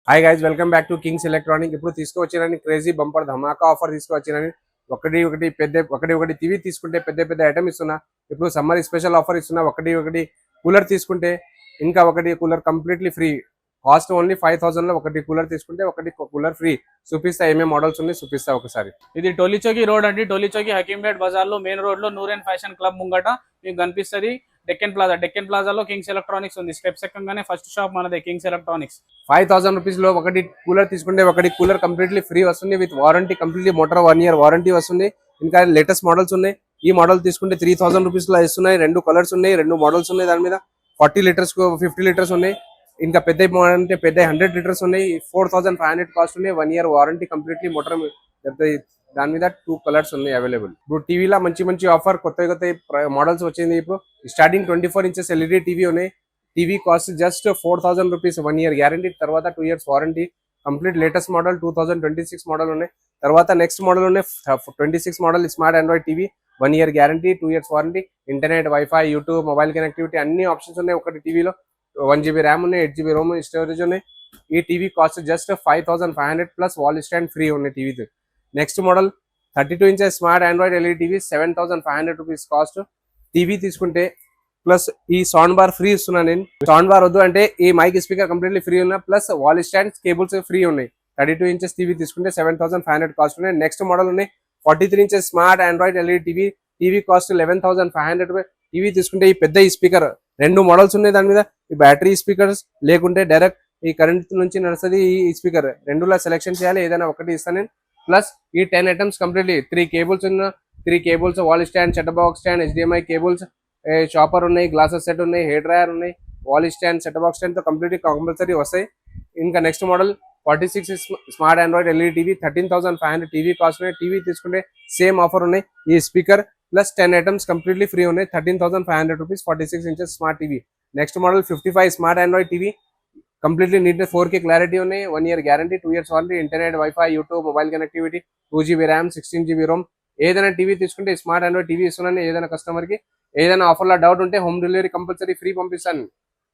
Hi guys, welcome back to Kings electronic. ఇప్పుడు తీసుకువచ్చారని crazy bumper ధమాకా offer తీసుకువచ్చారని ఒకటి TV తీసుకుంటే పెద్ద పెద్ద ఐటమ్ ఇస్తున్నా. ఇప్పుడు సమ్మర్ స్పెషల్ ఆఫర్ ఇస్తున్నా. ఒకటి కూలర్ తీసుకుంటే ఇంకా ఒకటి cooler completely free. Cost only 5000 లో ఒకటి కూలర్ తీసుకుంటే ఒకటి కూలర్ ఫ్రీ. చూపిస్తా ఏమేమి మోడల్స్ ఉన్నాయి, చూపిస్తా ఒకసారి. ఇది టోలీచౌకి రోడ్ అండి. టోలీచౌకి హకీంపేట్ బజార్ లో మెయిన్ రోడ్ లో నూరెన్ ఫ్యాషన్ క్లబ్ ముంగట మీకు కనిపిస్తుంది. డెక్కన్ ప్లాజాలో కింగ్స్ ఎలక్ట్రానిక్స్ ఉంది. స్టెప్స్ ఎక్కగానే ఫస్ట్ షాప్ మనదే కింగ్స్ ఎలక్ట్రానిక్స్. 5000 రూపీస్ లో ఒకటి కూలర్ తీసుకుంటే ఒకటి కూలర్ కంప్లీట్లీ ఫ్రీ వస్తుంది. With warranty, completely motor 1 year warranty వస్తుంది. ఇంకా లేటెస్ట్ మోడల్స్ ఉన్నాయి. ఈ మోడల్ తీసుకుంటే 3000 రూపీస్ లో ఇస్తున్నాయి. 2 కలర్స్ ఉన్నాయి, 2 మోడల్స్ ఉన్నాయి. దాని మీద 40 లీటర్స్ 50 లీటర్స్ ఉన్నాయి. ఇంకా పెద్ద మోడల్ అంటే పెద్ద 100 లీటర్స్ ఉన్నాయి. 4500 కాస్ట్ ఉన్నాయి. 1 year వారంటీ కంప్లీట్లీ మోటార్. దాని మీద 2 కలర్స్ ఉన్నాయి అవైలబుల్. ఇప్పుడు టీవీలో మంచి ఆఫర్ కొత్త మోడల్స్ వచ్చింది. ఇప్పుడు స్టార్టింగ్ 24 inches ఎల్ఈడి టీవీ ఉన్నాయి. TV cost just 4000 rupees. 1 year guarantee, తర్వాత 2 years warranty. Complete latest model 2026 model ఉన్నాయి. తర్వాత నెక్స్ట్ మోడల్ ఉన్నాయి 26 model smart Android TV. 1 year guarantee, 2 years warranty. Internet, wifi, YouTube, mobile connectivity అన్ని options ఉన్నాయి ఒకటి టీవీలో. 1 GB RAM ఉన్నాయి, 8 GB రోమ్ స్టోరేజ్ ఉన్నాయి. ఈ TV cost just 5500 plus wall stand free ఉన్నాయి TV. Next model 32 inches smart Android LED TV 7500 rupees cost. TV తీసుకుంటే plus ఈ సౌండ్ బార్ ఫ్రీ ఇస్తున్నా నేను. సౌండ్ బార్ వద్దు అంటే ఈ మైక్ స్పీకర్ కంప్లీట్లీ ఫ్రీ ఉన్నా, plus wall stand cables free ఉన్నాయి. 32 inches టీవీ తీసుకుంటే 7500 కాస్ట్ ఉన్నాయి. నెక్స్ట్ మోడల్ ఉన్నాయి 43 inches smart Android LED TV. TV cost 11500. TV తీసుకుంటే ఈ పెద్ద ఈ స్పీకర్ 2 మోడల్స్ ఉన్నాయి. దాని మీద ఈ బ్యాటరీ స్పీకర్స్ లేకుంటే డైరెక్ట్ ఈ కరెంట్ నుంచి నడుస్తుంది. ఈ స్పీకర్ రెండులా సెలెక్షన్ చేయాలి, ఏదైనా ఒకటి ఇస్తాను నేను. ప్లస్ ఈ 10 ఐటమ్స్ కంప్లీట్లీ 3 కేబుల్స్ ఉన్న, 3 cables, wall stand, set box stand, HDMI cables, chopper ఉన్నాయి, గ్లాసెస్ సెట్ ఉన్నాయి, హెయిర్ డ్రైయర్ ఉన్నాయి, wall stand, set box stand తో కంప్లీట్లీ కంపల్సరీ వస్తాయి. ఇంకా next model 46 smart Android LED TV 13500 TV cost ఉన్నాయి. TV తీసుకుంటే same offer ఉన్నాయి. ఈ speaker plus 10 items completely free ఉన్నాయి. 13500 rupees 46 inches smart TV. Next model 55 smart Android TV. Completely neat 4K clarity ఉన్నాయి. 1 year guarantee, 2 years warranty. Internet, wifi, YouTube, mobile connectivity, 2 GB RAM, 16 GB Rome. ఏదైనా TV తీసుకుంటే smart Android TV ఇస్తున్నాను. ఏదైనా customer కి ఏదైనా offer లో doubt ఉంటే home delivery compulsory free పంపిస్తాను.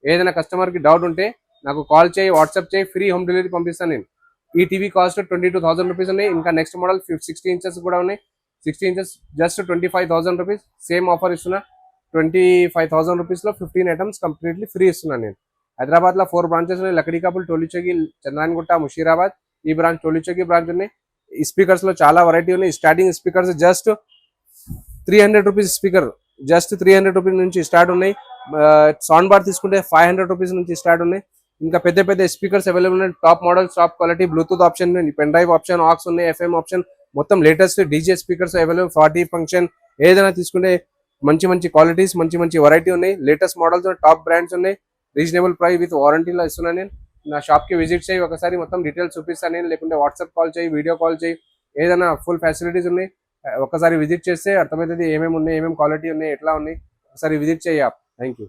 ఏదైనా కస్టమర్ కి డౌట్ ఉంటే నాకు కాల్ చేయి, వాట్సాప్ చేయి, ఫ్రీ హోమ్ డెలివరీ పంపిస్తాను నేను. ఈ టీవీ కాస్ట్ 22,000 రూపీస్ ఉన్నాయి. ఇంకా నెక్స్ట్ మోడల్ 60 inches కూడా ఉన్నాయి. 60 inches just 25,000 rupees. Same offer ఇస్తున్నా. 25,000 రూపీస్ లో 15 ఐటమ్స్ కంప్లీట్లీ ఫ్రీ ఇస్తున్నాను నేను. హైదరాబాద్ లో 4 బ్రాంచెస్ ఉన్నాయి. లకడీకాపుల్, టోలీచౌకి, చంద్రాయణగుట్ట, ముషీరాబాద్. ఈ బ్రాంచ్ టోలీచౌకి బ్రాంచ్ ఉన్నాయి. ఈ స్పీకర్స్ లో చాలా వెరైటీ ఉన్నాయి. Starting speakers just 300 rupees speaker, just 300 rupees నుంచి స్టార్ట్ ఉన్నాయి. సౌండ్ బార్ తీసుకుంటే 500 రూపీస్ నుంచి స్టార్ట్ ఉన్నాయి. ఇంకా పెద్ద స్పీకర్స్ అవైలబుల్ ఉన్నాయి. Top models, top quality, Bluetooth option, pen drive option, aux ఉన్నాయి, FM ఆప్షన్, మొత్తం latest DJ speakers available. 40 function ఏదైనా తీసుకుంటే మంచి క్వాలిటీస్, మంచి వెరైటీ ఉన్నాయి. లేటెస్ట్ మోడల్స్, టాప్ బ్రాండ్స్ ఉన్నాయి. రీజనబుల్ ప్రైస్ విత్ వారంటీలో ఇస్తున్నాను నేను. నా షాప్ కి విజిట్ చేయి, ఒకసారి మొత్తం డీటెయిల్స్ చూపిస్తాను నేను. లేకుంటే వాట్సాప్ కాల్ చేయి, వీడియో కాల్ చేయి, ఏదైనా ఫుల్ ఫెసిలిటీస్ ఉన్నాయి. ఒకసారి విజిట్ చేస్తే అర్థమవుతుంది ఏమేమి ఉన్నాయి, ఏమేమి క్వాలిటీ ఉన్నాయి, ఎట్లా ఉన్నాయి. ఒకసారి విజిట్ చేయ. Thank you.